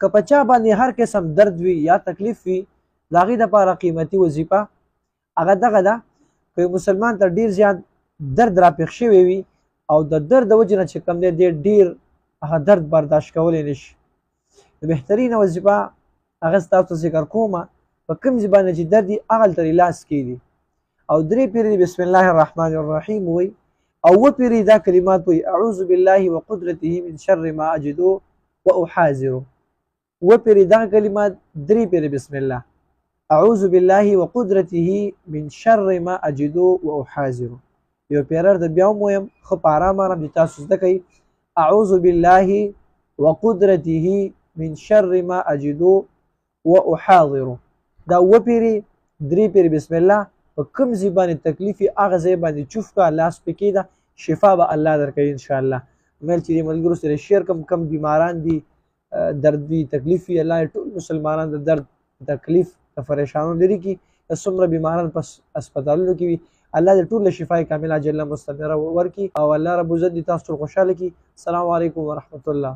که په چا باندې هر قسم درد وي یا تکلیف وي د هغې دپاره قیمتي وظیفه هغه دغه ده که مسلمان ته ډېر زیات درد راپېښ شوی وي او د درد د وجې نه چې کوم دی ډېر هغه درد برداشت کولی نه شي د بهترینه وظیفه هغه ستاسو ته ذکر کومه په کوم ځای باندې چې درد وي هغلته لاس کښېږدي او 3 پیرې بسم الله الرحمن الرحیم وایي او 2 پیرې دا کلمات وایي اعوذ بالله وقدرته من شر ما اجد واحاذر 2 پیرې دغه کلمات 3 پیرې بسم الله اعوذ بالله وقدرته من شر ما اجد واحاذر یو پیرر د بیا هم وایم ښه په ارام ارام چې تاسو زده کوئ اعوذ بالله وقدرته من شر ما اجد واحاذر دا 2 پیرې 3 پیرې بسم الله په کوم ځای باندې تکلیف وي هغه ځای باندې چوف کا لاس پې کېږده شفا به الله درکوي انشاءالله میل چې دې ملګرو سره شیر کم بیماران دي درد وي تکلیف وي الله ټول مسلمانان د درد تکلیف د پریشانو لرې کړي څومره بیماران په هسپتالونو کې وي الله دې ټول له شفای کامله جله مستمره ورکړي او الله رب عزت دې تاسو ټول خوشحاله کړي السلام علیکم ورحمة الله